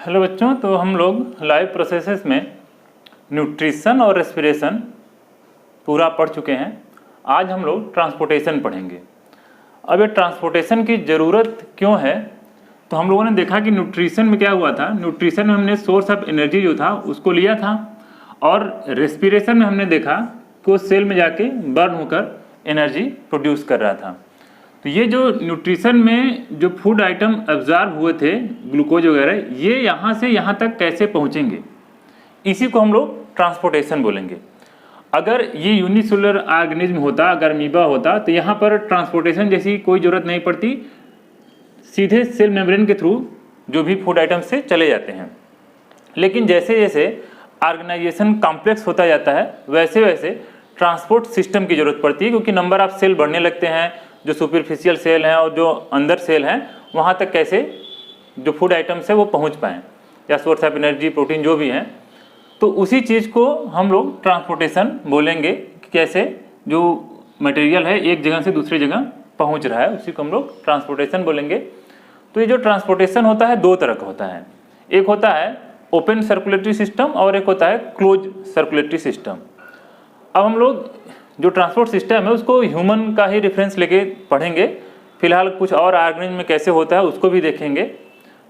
Hello बच्चों, तो हम लोग लाइव प्रोसेसेस में न्यूट्रिशन और रेस्पिरेशन पूरा पढ़ चुके हैं। आज हम लोग ट्रांसपोर्टेशन पढ़ेंगे। अब ये ट्रांसपोर्टेशन की ज़रूरत क्यों है, तो हम लोगों ने देखा कि न्यूट्रिशन में क्या हुआ था। न्यूट्रिशन में हमने सोर्स ऑफ एनर्जी जो था उसको लिया था, और रेस्पिरेशन में हमने देखा कि वो सेल में जाके बर्न होकर एनर्जी प्रोड्यूस कर रहा था। तो ये जो न्यूट्रिशन में जो फूड आइटम एब्जॉर्ब हुए थे, ग्लूकोज वगैरह, ये यहाँ से यहाँ तक कैसे पहुँचेंगे, इसी को हम लोग ट्रांसपोर्टेशन बोलेंगे। अगर ये यूनिसेलुलर ऑर्गेनिज्म होता, अगर अमीबा होता, तो यहाँ पर ट्रांसपोर्टेशन जैसी कोई ज़रूरत नहीं पड़ती, सीधे सेल मेम्ब्रेन के थ्रू जो भी फूड आइटम से चले जाते हैं। लेकिन जैसे जैसे ऑर्गेनाइजेशन कॉम्प्लेक्स होता जाता है, वैसे वैसे ट्रांसपोर्ट सिस्टम की ज़रूरत पड़ती है, क्योंकि नंबर ऑफ सेल बढ़ने लगते हैं। जो सुपरफिशियल सेल हैं और जो अंदर सेल हैं, वहाँ तक कैसे जो फूड आइटम्स है वो पहुँच पाएँ, या सोर्स ऑफ एनर्जी, प्रोटीन जो भी हैं। तो उसी चीज़ को हम लोग ट्रांसपोर्टेशन बोलेंगे कि कैसे जो मटेरियल है एक जगह से दूसरी जगह पहुँच रहा है, उसी को हम लोग ट्रांसपोर्टेशन बोलेंगे। तो ये जो ट्रांसपोर्टेशन होता है दो तरह का होता है। एक होता है ओपन सर्कुलेटरी सिस्टम और एक होता है क्लोज सर्कुलेटरी सिस्टम। अब हम लोग जो ट्रांसपोर्ट सिस्टम है उसको ह्यूमन का ही रेफरेंस लेके पढ़ेंगे। फिलहाल कुछ और ऑर्गेनिज्म में कैसे होता है उसको भी देखेंगे।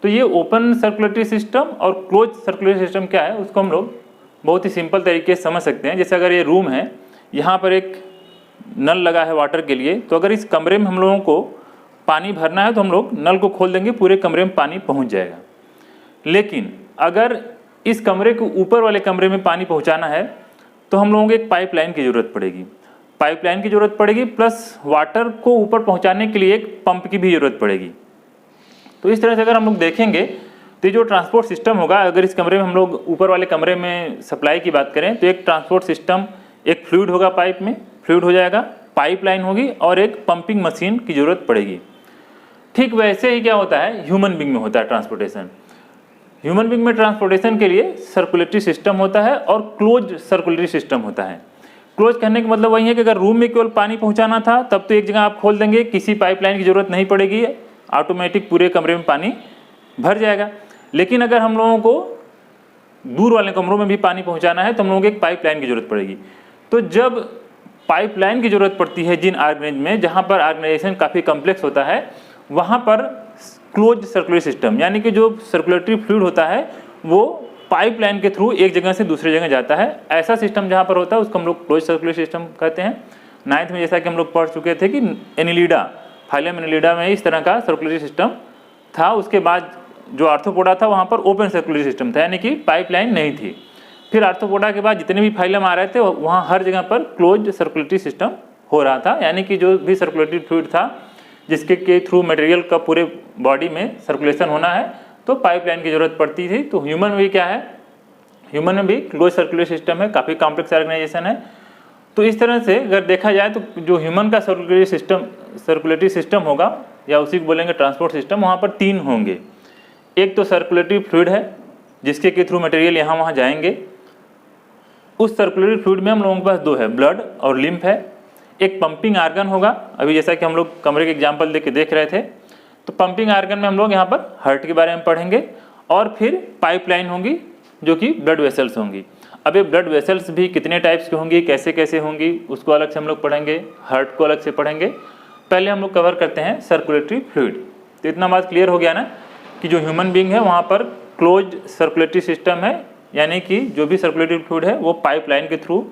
तो ये ओपन सर्कुलेटरी सिस्टम और क्लोज सर्कुलेटरी सिस्टम क्या है, उसको हम लोग बहुत ही सिंपल तरीके से समझ सकते हैं। जैसे अगर ये रूम है, यहाँ पर एक नल लगा है वाटर के लिए, तो अगर इस कमरे में हम लोगों को पानी भरना है तो हम लोग नल को खोल देंगे, पूरे कमरे में पानी पहुँच जाएगा। लेकिन अगर इस कमरे को ऊपर वाले कमरे में पानी पहुँचाना है तो हम लोगों को एक पाइपलाइन की ज़रूरत पड़ेगी। पाइपलाइन की ज़रूरत पड़ेगी, प्लस वाटर को ऊपर पहुंचाने के लिए एक पंप की भी ज़रूरत पड़ेगी। तो इस तरह से अगर हम लोग देखेंगे तो ये जो ट्रांसपोर्ट सिस्टम होगा, अगर इस कमरे में हम लोग ऊपर वाले कमरे में सप्लाई की बात करें, तो एक ट्रांसपोर्ट सिस्टम, एक फ्लूइड होगा, पाइप में फ्लूइड हो जाएगा, पाइपलाइन होगी और एक पंपिंग मशीन की ज़रूरत पड़ेगी। ठीक वैसे ही क्या होता है, ह्यूमन बींग में होता है ट्रांसपोर्टेशन। ह्यूमन बींग में ट्रांसपोर्टेशन के लिए सर्कुलेटरी सिस्टम होता है और क्लोज सर्कुलेटरी सिस्टम होता है। क्लोज कहने का मतलब वही है कि अगर रूम में केवल पानी पहुंचाना था तब तो एक जगह आप खोल देंगे, किसी पाइपलाइन की ज़रूरत नहीं पड़ेगी, ऑटोमेटिक पूरे कमरे में पानी भर जाएगा। लेकिन अगर हम लोगों को दूर वाले कमरों में भी पानी पहुंचाना है तो हम लोगों को एक पाइपलाइन की ज़रूरत पड़ेगी। तो जब पाइपलाइन की ज़रूरत पड़ती है जिन ऑर्गेनाइजेशन में, जहाँ पर ऑर्गेनाइजेशन काफ़ी कम्प्लेक्स होता है, वहाँ पर क्लोज सर्कुलेटरी सिस्टम, यानी कि जो सर्कुलेटरी फ्लूइड होता है वो पाइपलाइन के थ्रू एक जगह से दूसरी जगह जाता है। ऐसा सिस्टम जहाँ पर होता है उसको हम लोग क्लोज सर्कुलेटरी सिस्टम कहते हैं। 9th में जैसा कि हम लोग पढ़ चुके थे कि एनिलिडा, फाइलम एनिलिडा में इस तरह का सर्कुलेटरी सिस्टम था। उसके बाद जो आर्थ्रोपोडा था वहाँ पर ओपन सर्कुलेटरी सिस्टम था, यानी कि पाइपलाइन नहीं थी। फिर आर्थ्रोपोडा के बाद जितने भी फाइलम आ रहे थे वहाँ हर जगह पर क्लोज सर्कुलेटरी सिस्टम हो रहा था, यानी कि जो भी सर्कुलेटरी फ्लूइड था जिसके के थ्रू मटेरियल का पूरे बॉडी में सर्कुलेशन होना है तो पाइपलाइन की ज़रूरत पड़ती थी। तो ह्यूमन में भी क्या है, ह्यूमन में भी क्लोज सर्कुलेटरी सिस्टम है, काफ़ी कॉम्प्लेक्स ऑर्गेनाइजेशन है। तो इस तरह से अगर देखा जाए तो जो ह्यूमन का सर्कुलेटरी सिस्टम होगा, या उसी को बोलेंगे ट्रांसपोर्ट सिस्टम, वहाँ पर 3 होंगे। एक तो सर्कुलेटरी फ्लूइड है जिसके के थ्रू मटेरियल यहाँ वहाँ जाएंगे। उस सर्कुलेटरी फ्लूइड में हम लोगों के पास 2 है, ब्लड और लिम्फ है। एक पंपिंग आर्गन होगा, अभी जैसा कि हम लोग कमरे के एग्जाम्पल देख रहे थे, तो पंपिंग आर्गन में हम लोग यहाँ पर हार्ट के बारे में पढ़ेंगे। और फिर पाइपलाइन होंगी जो कि ब्लड वेसल्स होंगी। अब ये ब्लड वेसल्स भी कितने टाइप्स की होंगी, कैसे कैसे होंगी, उसको अलग से हम लोग पढ़ेंगे, हार्ट को अलग से पढ़ेंगे। पहले हम लोग कवर करते हैं सर्कुलेटरी फ्लूइड। तो इतना बात क्लियर हो गया ना कि जो ह्यूमन बींग है वहाँ पर क्लोज सर्कुलेटरी सिस्टम है, यानी कि जो भी सर्कुलेटरी फ्लूइड है वो पाइपलाइन के थ्रू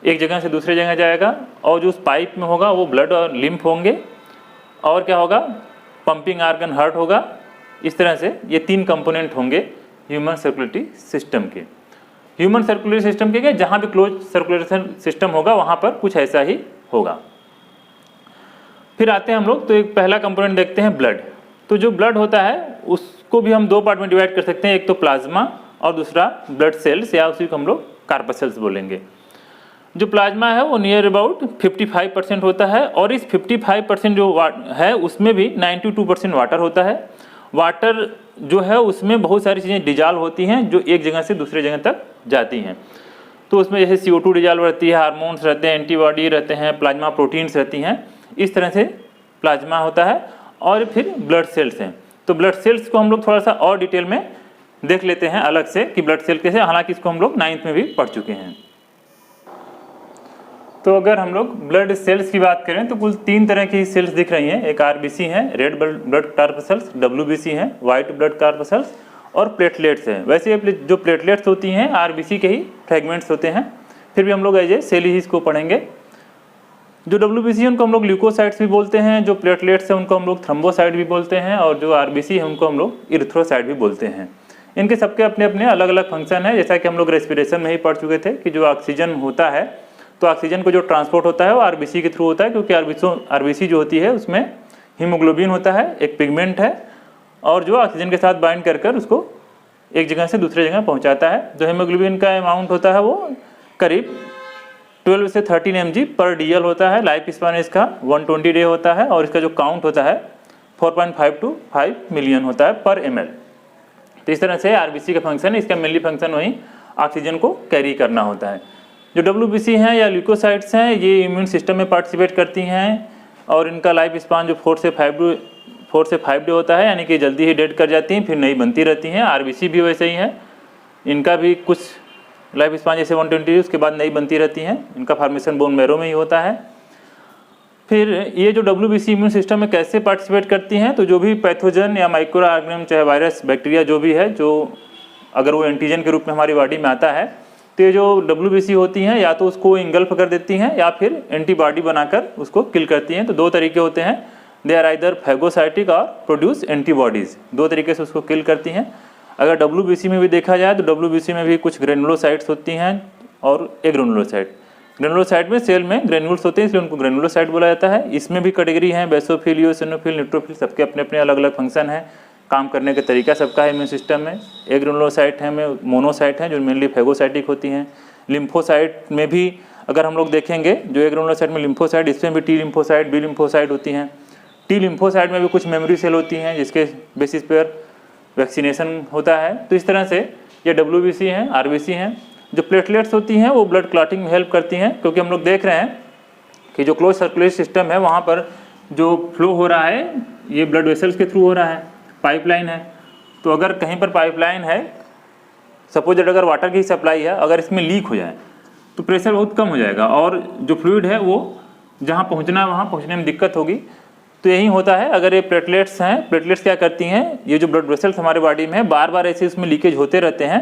एक जगह से दूसरी जगह जाएगा, और जो उस पाइप में होगा वो ब्लड और लिम्फ होंगे, और क्या होगा, पंपिंग आर्गन हार्ट होगा। इस तरह से ये 3 कंपोनेंट होंगे ह्यूमन सर्कुलेटरी सिस्टम के। ह्यूमन सर्कुलेटरी सिस्टम के जहाँ भी क्लोज सर्कुलेशन सिस्टम होगा वहाँ पर कुछ ऐसा ही होगा। फिर आते हैं हम लोग, तो एक पहला कंपोनेंट देखते हैं ब्लड। तो जो ब्लड होता है उसको भी हम 2 पार्ट में डिवाइड कर सकते हैं, एक तो प्लाज्मा और दूसरा ब्लड सेल्स, या उसी को हम लोग कार्पसेल्स बोलेंगे। जो प्लाज्मा है वो नियर अबाउट 55% होता है, और इस 55% जो है उसमें भी 92% वाटर होता है। वाटर जो है उसमें बहुत सारी चीज़ें डिजॉल्व होती हैं जो एक जगह से दूसरे जगह तक जाती हैं। तो उसमें जैसे CO2 डिजॉल्व रहती है, हार्मोन्स रहते हैं, एंटीबॉडी रहते हैं, प्लाज्मा प्रोटीन्स रहती हैं। इस तरह से प्लाज्मा होता है। और फिर ब्लड सेल्स हैं। तो ब्लड सेल्स को हम लोग थोड़ा सा और डिटेल में देख लेते हैं अलग से कि ब्लड सेल कैसे, हालांकि इसको हम लोग 9th में भी पढ़ चुके हैं। तो अगर हम लोग ब्लड सेल्स की बात करें तो कुल 3 तरह की सेल्स दिख रही हैं। एक आरबीसी है, रेड ब्लड कॉर्पसेल्स, डब्ल्यूबीसी है, व्हाइट ब्लड कॉर्पसेल्स, और प्लेटलेट्स हैं। वैसे जो प्लेटलेट्स होती हैं आरबीसी के ही फ्रेगमेंट्स होते हैं, फिर भी हम लोग एज ए सेल ही इसको पढ़ेंगे। जो डब्ल्यूबीसी है उनको हम लोग ल्यूकोसाइट्स भी बोलते हैं, जो प्लेटलेट्स हैं उनको हम लोग थ्रोम्बोसाइट भी बोलते हैं, और जो आरबीसी है उनको हम लोग इरिथ्रोसाइट भी बोलते हैं। इनके सबके अपने अपने अलग अलग फंक्शन है। जैसा कि हम लोग रेस्पिरेशन में ही पढ़ चुके थे कि जो ऑक्सीजन होता है, तो ऑक्सीजन को जो ट्रांसपोर्ट होता है वो आरबीसी के थ्रू होता है, क्योंकि आरबीसी जो होती है उसमें हीमोग्लोबिन होता है, एक पिगमेंट है, और जो ऑक्सीजन के साथ बाइंड कर उसको एक जगह से दूसरे जगह पहुंचाता है। जो हीमोग्लोबिन का अमाउंट होता है वो करीब 12 से 13 mg पर DL होता है। लाइफ स्पान इसका 120 डे होता है, और इसका जो काउंट होता है 4.5 to 5 मिलियन होता है पर ml। तो इस तरह से आरबीसी का फंक्शन, इसका मेनली फंक्शन वही ऑक्सीजन को कैरी करना होता है। जो डब्ल्यूबीसी हैं या ल्यूकोसाइट्स हैं, ये इम्यून सिस्टम में पार्टिसिपेट करती हैं, और इनका लाइफ स्पान जो 4 से 5 डे होता है, यानी कि जल्दी ही डेड कर जाती हैं, फिर नई बनती रहती हैं। आरबीसी भी वैसे ही है, इनका भी कुछ लाइफ स्पान जैसे 120 उसके बाद नई बनती रहती हैं। इनका फॉर्मेशन बोन मैरो में ही होता है। फिर ये जो डब्ल्यूबीसी इम्यून सिस्टम में कैसे पार्टिसिपेट करती हैं, तो जो भी पैथोजन या माइक्रो ऑर्गेनिज्म, चाहे वायरस, बैक्टीरिया जो भी है, जो अगर वो एंटीजन के रूप में हमारी बॉडी में आता है, तो ये जो डब्ल्यूबीसी होती हैं या तो उसको इंगल्फ कर देती हैं या फिर एंटीबॉडी बनाकर उसको किल करती हैं। तो 2 तरीके होते हैं, दे आर आइदर फैगोसाइटिक और प्रोड्यूस एंटीबॉडीज़। 2 तरीके से उसको किल करती हैं। अगर डब्ल्यूबीसी में भी देखा जाए तो डब्ल्यूबीसी में भी कुछ ग्रेनुलोसाइट्स होती हैं और एग्रेनुलोसाइट। ग्रेनुलोसाइट में सेल में ग्रेनुल्स होते हैं, इसलिए उनको ग्रेनुलोसाइट बोला जाता है। इसमें भी कैटेगरी हैं, बेसोफिल, यूसिनोफिल, न्यूट्रोफिल, सबके अपने अपने अलग अलग फंक्शन हैं, काम करने का तरीका सबका है इम्यून सिस्टम में। एग्रेनुलोसाइट है में मोनोसाइट हैं जो मेनली फैगोसाइटिक होती हैं। लिम्फोसाइट में भी अगर हम लोग देखेंगे, जो एग्रेनुलोसाइट में लिम्फोसाइट, इसमें भी टी लिम्फोसाइट, बी लिम्फोसाइट होती हैं। टी लिम्फोसाइट में भी कुछ मेमोरी सेल होती हैं जिसके बेसिस पर वैक्सीनेशन होता है। तो इस तरह से ये डब्ल्यूबीसी हैं, आरबीसी हैं। जो प्लेटलेट्स होती हैं वो ब्लड क्लॉटिंग में हेल्प करती हैं, क्योंकि हम लोग देख रहे हैं कि जो क्लोज सर्कुलेटरी सिस्टम है वहाँ पर जो फ्लो हो रहा है ये ब्लड वेसल्स के थ्रू हो रहा है, पाइपलाइन है। तो अगर कहीं पर पाइपलाइन है, सपोज दैट अगर वाटर की सप्लाई है, अगर इसमें लीक हो जाए तो प्रेशर बहुत कम हो जाएगा, और जो फ्लूइड है वो जहाँ पहुँचना है वहाँ पहुँचने में दिक्कत होगी। तो यही होता है। अगर ये प्लेटलेट्स हैं, प्लेटलेट्स क्या करती हैं, ये जो ब्लड वेसल्स हमारे बॉडी में है बार बार ऐसे उसमें लीकेज होते रहते हैं,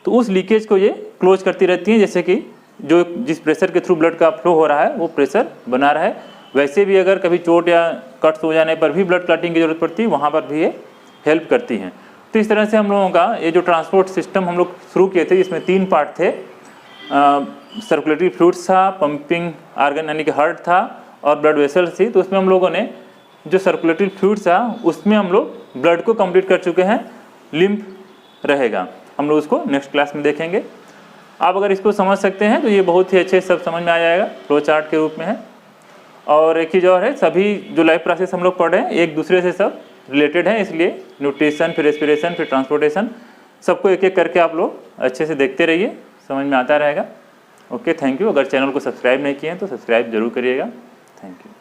तो उस लीकेज को ये क्लोज करती रहती हैं, जैसे कि जो जिस प्रेशर के थ्रू ब्लड का फ्लो हो रहा है वो प्रेशर बना रहा है। वैसे भी अगर कभी चोट या कट्स हो जाने पर भी ब्लड क्लॉटिंग की जरूरत पड़ती है, वहाँ पर भी ये हेल्प करती हैं। तो इस तरह से हम लोगों का ये जो ट्रांसपोर्ट सिस्टम हम लोग शुरू किए थे, इसमें 3 पार्ट थे। सर्कुलेटरी फ्लूइड्स था, पंपिंग आर्गन यानी कि हार्ट था, और ब्लड वेसल्स थी। तो उसमें हम लोगों ने जो सर्कुलेटरी फ्लूइड्स था उसमें हम लोग ब्लड को कंप्लीट कर चुके हैं। लिम्फ रहेगा, हम लोग उसको नेक्स्ट क्लास में देखेंगे। आप अगर इसको समझ सकते हैं तो ये बहुत ही अच्छे सब समझ में आ जाएगा, फ्लो चार्ट के रूप में है। और एक चीज़ और है, सभी जो लाइफ प्रोसेस हम लोग पढ़ रहे हैं एक दूसरे से सब रिलेटेड हैं, इसलिए न्यूट्रिशन, फिर रेस्पिरेशन, फिर ट्रांसपोर्टेशन, सबको एक एक करके आप लोग अच्छे से देखते रहिए, समझ में आता रहेगा। Okay, thank you. अगर चैनल को सब्सक्राइब नहीं किए हैं तो सब्सक्राइब जरूर करिएगा। Thank you.